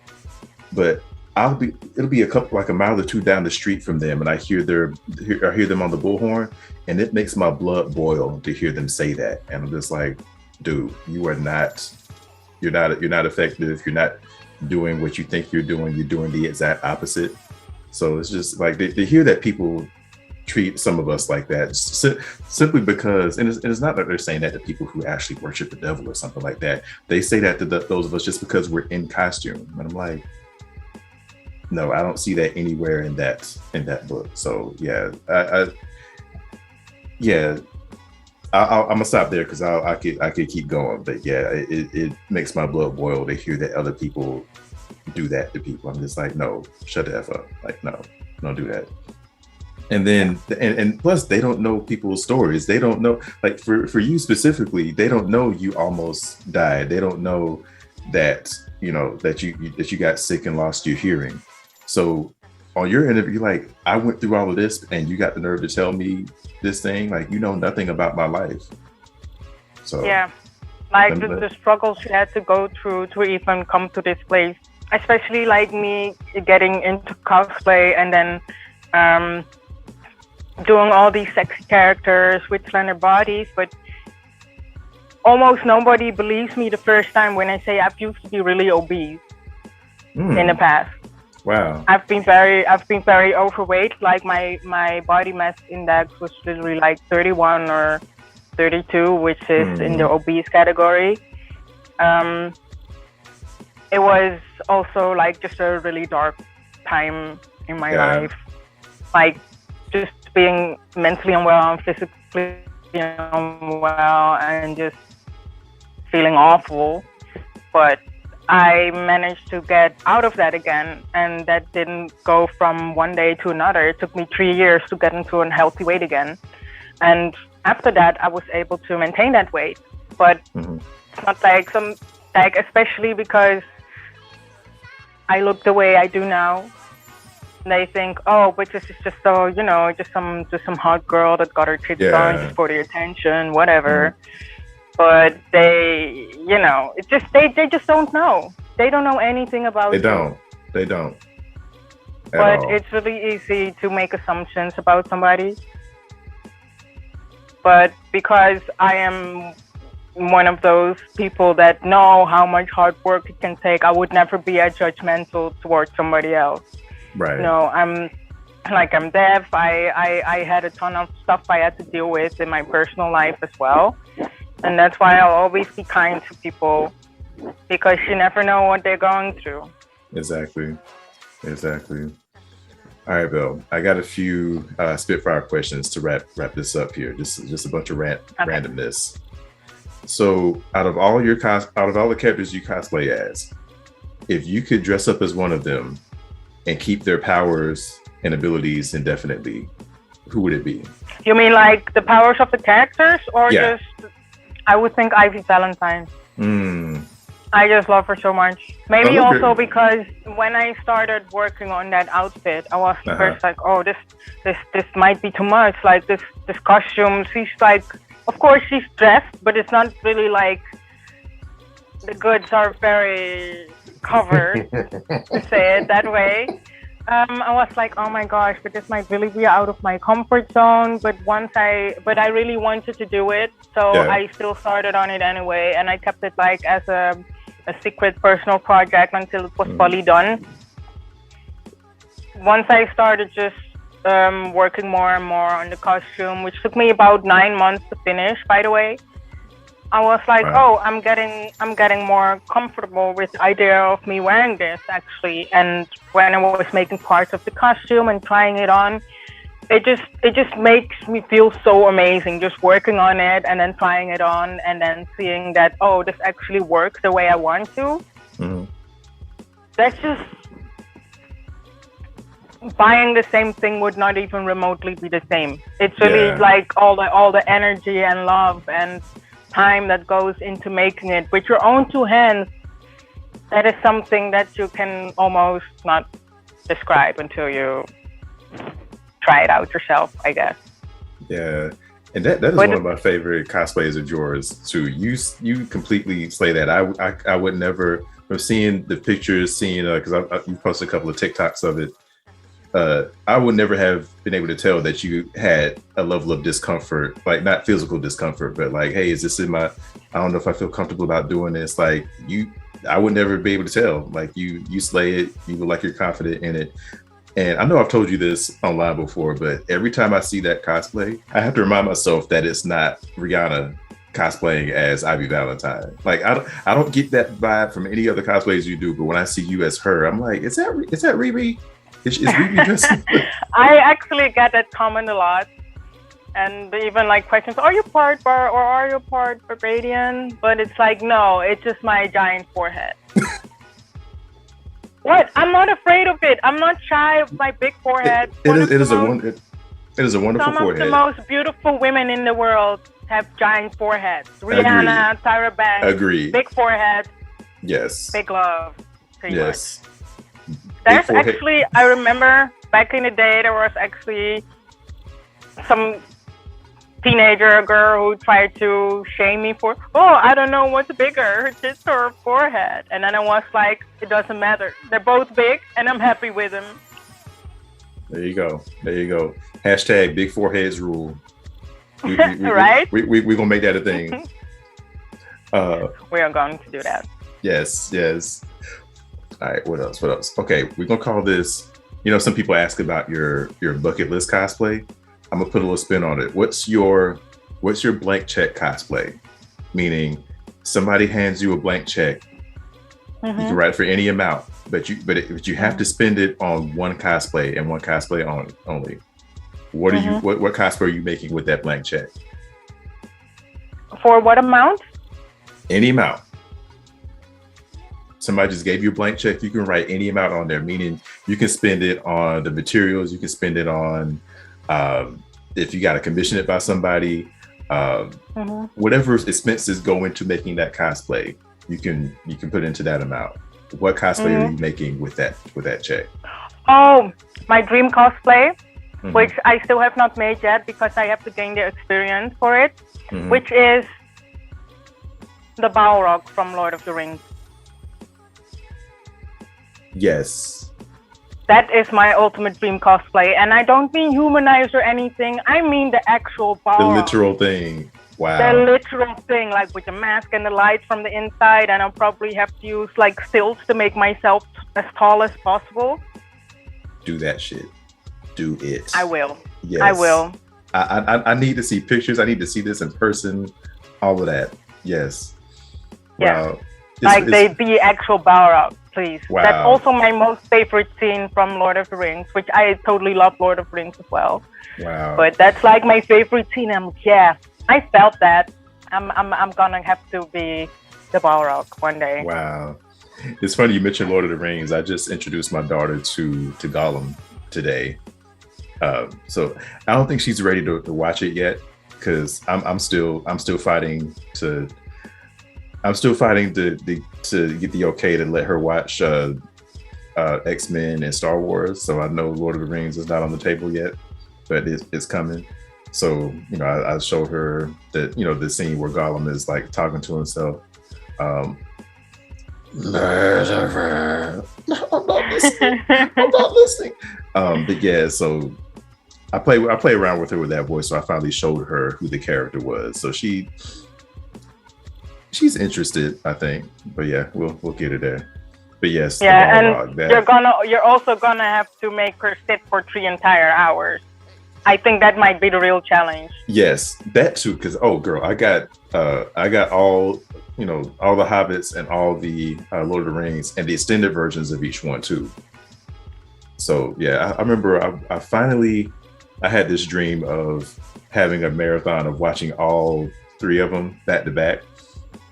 but it'll be a mile or two down the street from them, and I hear them on the bullhorn, and it makes my blood boil to hear them say that. And I'm just like, dude, you're not effective. You're not doing what you think you're doing. You're doing the exact opposite. So it's just like to hear that people treat some of us like that simply because, and it's not that they're saying that to people who actually worship the devil or something like that. They say that to those of us just because we're in costume. And I'm like, no, I don't see that anywhere in that book. So yeah, I'm gonna stop there because I could keep going. But yeah, it makes my blood boil to hear that other people do that to people. I'm just like, no, shut the F up. Like, no, don't do that. And then and plus they don't know people's stories. They don't know, like for you specifically, they don't know you almost died. They don't know that that you got sick and lost your hearing. So on your interview, like, I went through all of this and you got the nerve to tell me this thing, like, you know nothing about my life. So yeah, like the struggles you had to go through to even come to this place, especially like me getting into cosplay and then doing all these sexy characters with slender bodies, but almost nobody believes me the first time when I say I've used to be really obese in the past. Wow. I've been very overweight. Like my body mass index was literally like 31 or 32, which is in the obese category. It was also like just a really dark time in my life. Like just being mentally unwell and physically unwell and just feeling awful. But I managed to get out of that again, and that didn't go from one day to another. It took me 3 years to get into a healthy weight again. And after that, I was able to maintain that weight. But it's not like especially because I look the way I do now. They think, oh, but this is just just some hot girl that got her tits done just for the attention, whatever. But they, it's just they just don't know. They don't know anything about They don't. But it's really easy to make assumptions about somebody. But because I am one of those people that know how much hard work it can take, I would never be as judgmental towards somebody else. Right. I'm deaf. I had a ton of stuff I had to deal with in my personal life as well. And that's why I'll always be kind to people, because you never know what they're going through. Exactly. All right, Belle, I got a few spitfire questions to wrap this up here. Just a bunch of randomness. So out of all the characters you cosplay as, if you could dress up as one of them, and keep their powers and abilities indefinitely, who would it be? You mean like the powers of the characters, or just? I would think Ivy Valentine. I just love her so much. Maybe also because when I started working on that outfit, I was first like, oh, this might be too much. Like this costume, she's like, of course she's dressed, but it's not really like the goods are very covered, to say it that way. I was like, oh my gosh, but this might really be out of my comfort zone. But I really wanted to do it, so I still started on it anyway, and I kept it like as a secret personal project until it was fully done. Once I started just working more and more on the costume, which took me about 9 months to finish, by the way, I was like, oh, I'm getting more comfortable with the idea of me wearing this, actually. And when I was making parts of the costume and trying it on, it just makes me feel so amazing, just working on it and then trying it on and then seeing that, oh, this actually works the way I want to. That's just, buying the same thing would not even remotely be the same. It's really like all the energy and love and time that goes into making it with your own two hands. That is something that you can almost not describe until you try it out yourself, I guess. Yeah, and that is one of my favorite cosplays of yours too. You completely slay that. I would never have seen the pictures, because you posted a couple of TikToks of it. I would never have been able to tell that you had a level of discomfort, like not physical discomfort, but like, hey, is this I don't know if I feel comfortable about doing this. Like I would never be able to tell. Like you slay it. You look like you're confident in it. And I know I've told you this online before, but every time I see that cosplay, I have to remind myself that it's not Rihanna cosplaying as Ivy Valentine. Like I don't get that vibe from any other cosplays you do, but when I see you as her, I'm like, is that Riri? Is Riri dressing? I actually get that comment a lot, and even like questions, are you part Bar or are you part Barbadian? But it's like, no, it's just my giant forehead. What? I'm not afraid of it. I'm not shy of my big forehead. It is a wonderful forehead. Some of the most beautiful women in the world have giant foreheads. Rihanna, Tyra Banks. Agreed. Big forehead. Yes. Big love. Yes. Much. There's actually, I remember back in the day, there was actually some teenager girl who tried to shame me for, I don't know what's bigger, her tits or her forehead. And then I was like, it doesn't matter. They're both big and I'm happy with them. There you go. Hashtag big foreheads rule. Right? We're going to make that a thing. We are going to do that. Yes. All right, what else? Okay, we're gonna call this, some people ask about your bucket list cosplay. I'm gonna put a little spin on it. What's your blank check cosplay? Meaning somebody hands you a blank check. You can write for any amount, but you have to spend it on one cosplay and one cosplay only. What are what cosplay are you making with that blank check? For what amount? Any amount. Somebody just gave you a blank check, you can write any amount on there, meaning you can spend it on the materials, you can spend it on if you got to commission it by somebody, whatever expenses go into making that cosplay, you can put into that amount. What cosplay are you making with that check? Oh, my dream cosplay, which I still have not made yet because I have to gain the experience for it, which is the Balrog from Lord of the Rings. Yes. That is my ultimate dream cosplay. And I don't mean humanized or anything. I mean the actual Balrog. The literal thing. Wow. The literal thing, like with the mask and the lights from the inside. And I'll probably have to use like stilts to make myself as tall as possible. Do that shit. Do it. I will. Yes. I will. I need to see pictures. I need to see this in person. All of that. Yes. Yeah. Wow. The actual Balrog, please. Wow. That's also my most favorite scene from Lord of the Rings, which I totally love Lord of the Rings as well. Wow. But that's like my favorite scene. I felt that. I'm gonna have to be the Balrog one day. Wow. It's funny you mentioned Lord of the Rings. I just introduced my daughter to Gollum today. So I don't think she's ready to watch it yet because I'm still fighting to get the okay to let her watch X-Men and Star Wars. So I know Lord of the Rings is not on the table yet, but it's coming. So I showed her that the scene where Gollum is like talking to himself. Murderer. No, I'm not listening. I'm not listening. But yeah, so I play around with her with that voice. So I finally showed her who the character was. So she's interested, I think. But yeah, we'll get her there. But yes, yeah, and you're also gonna have to make her sit for 3 entire hours. I think that might be the real challenge. Yes, that too. Because girl, I got all all the Hobbits and all the Lord of the Rings and the extended versions of each one too. So yeah, I remember I had this dream of having a marathon of watching all 3 of them back to back.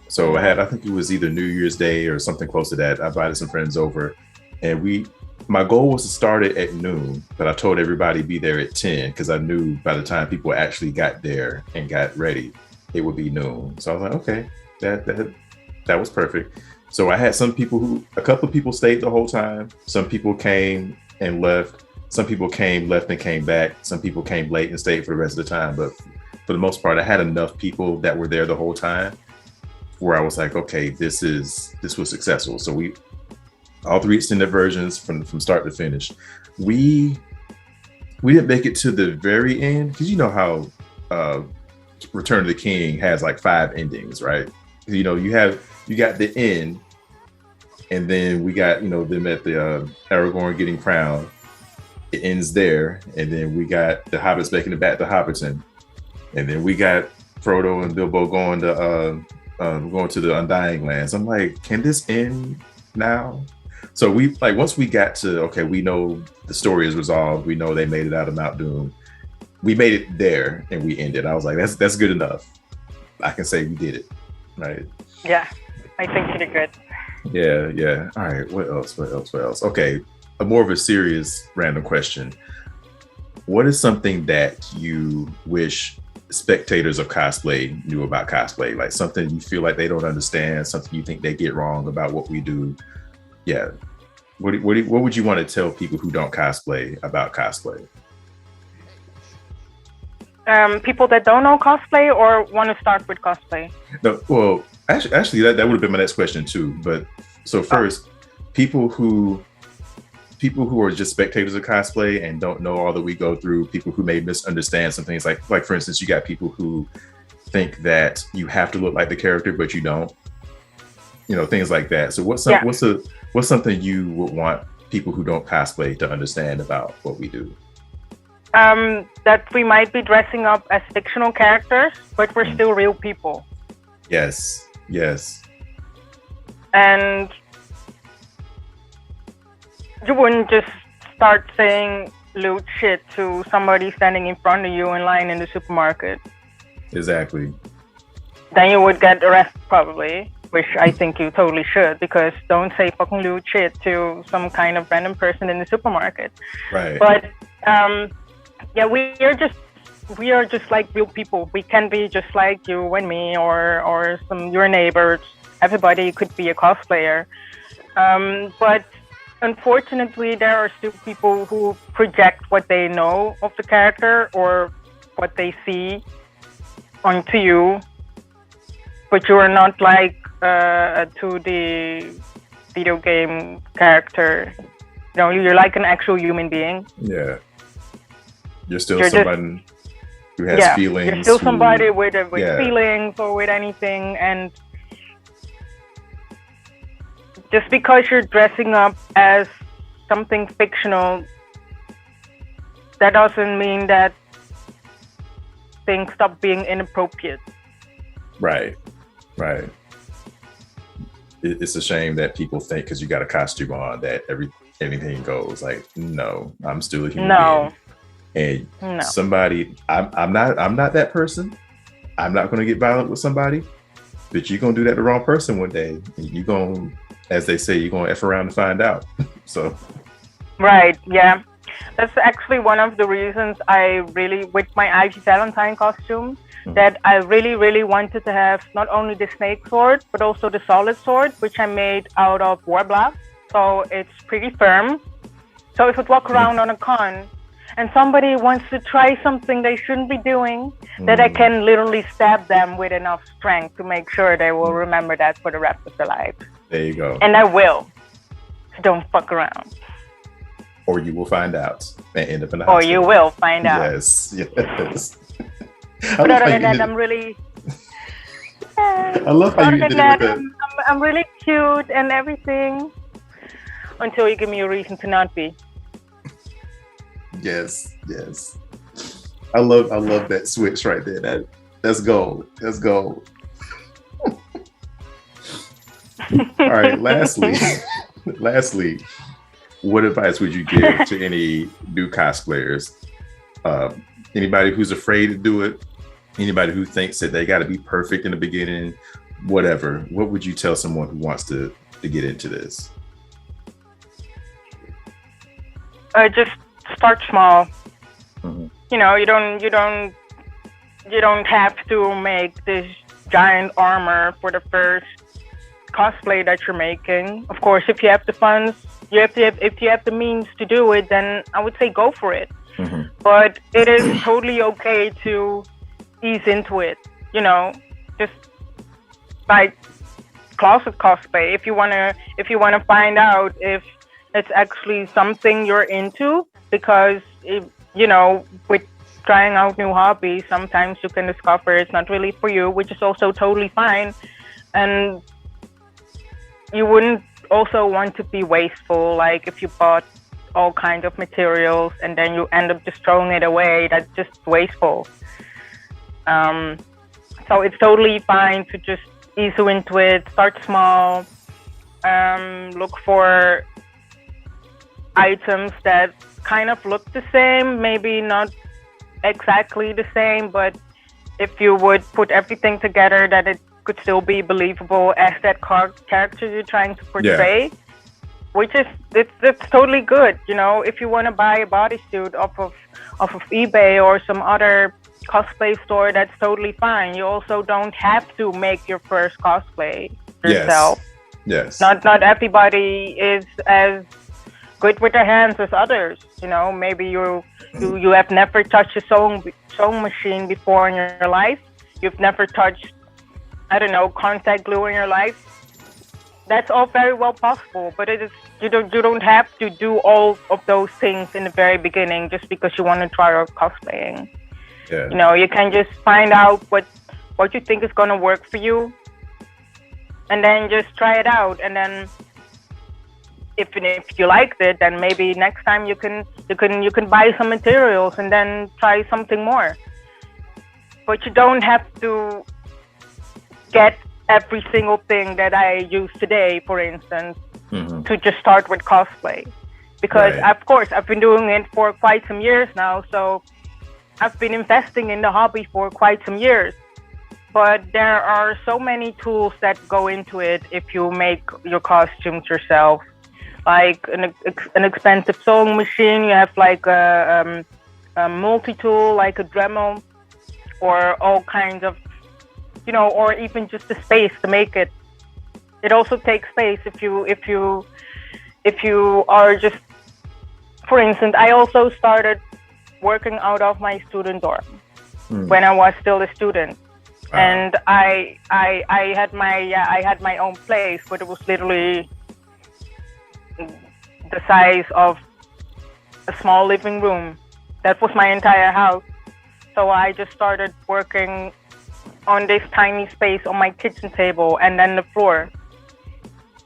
So I think it was either New Year's Day or something close to that. I invited some friends over, and my goal was to start it at noon, but I told everybody be there at 10 because I knew by the time people actually got there and got ready, it would be noon. So I was like, okay, that was perfect. So I had a couple of people stayed the whole time. Some people came and left. Some people left and came back. Some people came late and stayed for the rest of the time. But for the most part, I had enough people that were there the whole time where I was like, okay, this was successful. So all 3 extended versions from start to finish. We didn't make it to the very end because you know how Return of the King has like 5 endings, right? You got the end, and then we got them at the Aragorn getting crowned. It ends there, and then we got the Hobbits making it back to Hobbiton, and then we got Frodo and Bilbo going to the Undying Lands. I'm like, can this end now? So once we got to, okay, we know the story is resolved. We know they made it out of Mount Doom. We made it there and we ended. I was like, that's good enough. I can say we did it, right? Yeah, I think you did good. Yeah. All right, what else? Okay, more of a serious random question. What is something that you wish spectators of cosplay knew about cosplay? Like something you feel like they don't understand, something you think they get wrong about what we do? Yeah. What would you want to tell people who don't cosplay about cosplay? People that don't know cosplay or want to start with cosplay? No, well, actually that would have been my next question too. But so first, people who are just spectators of cosplay and don't know all that we go through, people who may misunderstand some things, like for instance, you got people who think that you have to look like the character, but you don't. Things like that. So what's something you would want people who don't cosplay to understand about what we do? That we might be dressing up as fictional characters, but we're still real people. Yes. And you wouldn't just start saying lewd shit to somebody standing in front of you in line in the supermarket. Exactly. Then you would get arrested probably, which I think you totally should, because don't say fucking lewd shit to some kind of random person in the supermarket. Right. But yeah, we are just like real people. We can be just like you and me, or your neighbors. Everybody could be a cosplayer. But unfortunately, there are still people who project what they know of the character or what they see onto you, but you are not like a 2D video game character. You're like an actual human being. Yeah. You're somebody who has feelings. You're still somebody with feelings or with anything. And just because you're dressing up as something fictional, that doesn't mean that things stop being inappropriate. Right. It's a shame that people think because you got a costume on that anything goes. Like, no, I'm still a human being. And somebody, I'm not that person. I'm not going to get violent with somebody, but you're going to do that to the wrong person one day, and you're going as they say, you're gonna F around to find out. So Right, yeah. That's actually one of the reasons I really, with my Ivy Valentine costume, that I really, really wanted to have not only the snake sword, but also the solid sword, which I made out of warbler. So it's pretty firm. So if I walk around on a con and somebody wants to try something they shouldn't be doing, that I can literally stab them with enough strength to make sure they will remember that for the rest of their life. There you go. And I will. So don't fuck around. Or you will find out and end up in the hospital. Or you will find out. Yes. But other than that, I'm really... I love how you ended it with that. I'm really cute and everything. Until you give me a reason to not be. Yes. I love that switch right there. That's gold. That's gold. All right. Lastly, what advice would you give to any new cosplayers? Anybody who's afraid to do it? Anybody who thinks that they got to be perfect in the beginning? Whatever. What would you tell someone who wants to get into this? Just start small. You know, you don't have to make this giant armor for the first cosplay that you're making. Of course, if you have the funds, if you have the means to do it, then I would say go for it. But it is totally okay to ease into it. You know, just like closet cosplay. If you wanna find out if it's actually something you're into, because you know, with trying out new hobbies, sometimes you can discover it's not really for you, which is also totally fine. And you wouldn't also want to be wasteful, like if you bought all kinds of materials and then you end up just throwing it away, that's just wasteful. So it's totally fine to just ease into it, start small, look for items that kind of look the same, maybe not exactly the same, but if you would put everything together, that it could still be believable as that character you're trying to portray, which is it's totally good. You know, if you want to buy a bodysuit off of eBay or some other cosplay store, that's totally fine. You also don't have to make your first cosplay yourself. Yes. Not everybody is as good with their hands as others. You know, maybe you have never touched a sewing machine before in your life. You've never touched, I don't know, contact glue in your life. That's all very well possible, but it is you don't have to do all of those things in the very beginning just because you want to try out cosplaying. Yeah. You know, you can just find out what you think is going to work for you, and then just try it out. And then if you liked it, then maybe next time you can buy some materials and then try something more. But you don't have to get every single thing that I use today, for instance, to just start with cosplay. Because of course I've been doing it for quite some years now, so I've been investing in the hobby for quite some years. But there are so many tools that go into it if you make your costumes yourself. Like an expensive sewing machine, you have like a multi-tool, like a Dremel, or all kinds of, you know, or even just the space to make it. It also takes space if you are just, for instance, I also started working out of my student dorm when I was still a student. And I had my own place, but it was literally the size of a small living room. That was my entire house. So I just started working on this tiny space on my kitchen table and then the floor.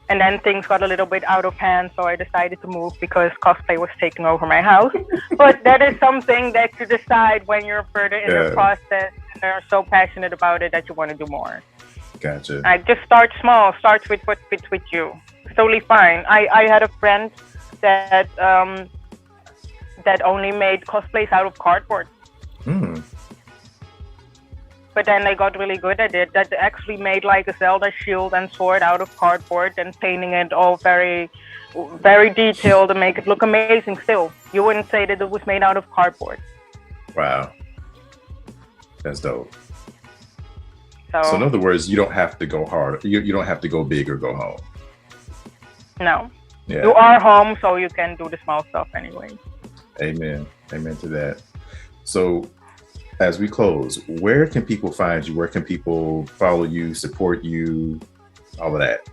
And then things got a little bit out of hand, so I decided to move because cosplay was taking over my house. But that is something that you decide when you're further in the process and are so passionate about it that you want to do more. Gotcha. I just start small, start with what fits with you. It's totally fine. I had a friend that that only made cosplays out of cardboard. But but then they got really good at it. That they actually made like a Zelda shield and sword out of cardboard and painting it all very, very detailed and make it look amazing. Still, you wouldn't say that it was made out of cardboard. Wow, that's dope. So in other words, you don't have to go hard. You don't have to go big or go home. No. Yeah. You are home, so you can do the small stuff anyway. Amen. Amen to that. So as we close, where can people find you? Where can people follow you, support you, all of that?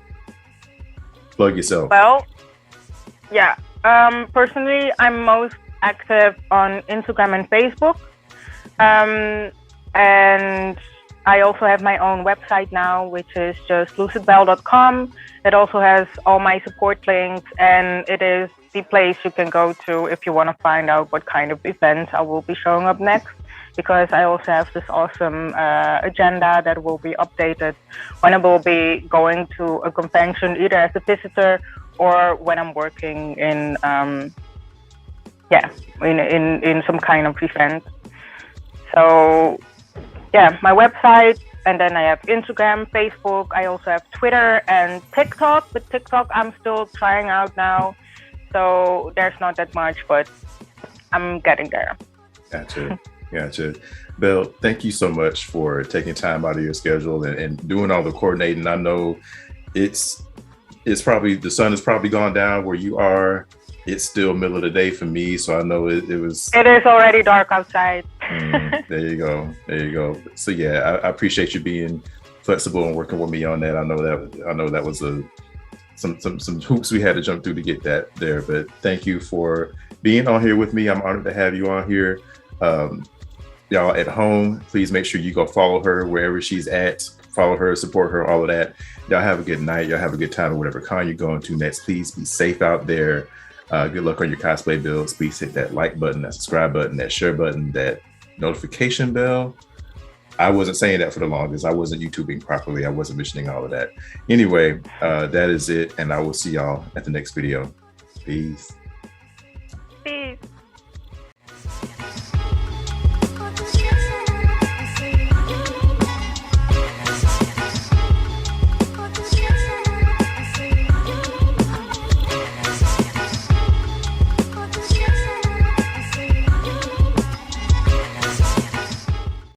Plug yourself. Well, yeah. Personally, I'm most active on Instagram and Facebook. And I also have my own website now, which is just lucidbelle.com. It also has all my support links, and it is the place you can go to if you want to find out what kind of events I will be showing up next, because I also have this awesome agenda that will be updated when I will be going to a convention, either as a visitor or when I'm working in some kind of event. So yeah, my website, and then I have Instagram, Facebook. I also have Twitter and TikTok, but TikTok I'm still trying out now. So there's not that much, but I'm getting there. Gotcha. Belle, thank you so much for taking time out of your schedule and doing all the coordinating. I know it's probably, the sun has probably gone down where you are. It's still middle of the day for me, so I know it was. It is already dark outside. There you go. So yeah, I appreciate you being flexible and working with me on that. I know that was some hoops we had to jump through to get that there. But thank you for being on here with me. I'm honored to have you on here. Y'all at home, please make sure you go follow her wherever she's at. Follow her, support her, all of that. Y'all have a good night. Y'all have a good time at whatever con you're going to next. Please be safe out there. Good luck on your cosplay builds. Please hit that like button, that subscribe button, that share button, that notification bell. I wasn't saying that for the longest. I wasn't YouTubing properly. I wasn't mentioning all of that. Anyway, that is it. And I will see y'all at the next video. Peace.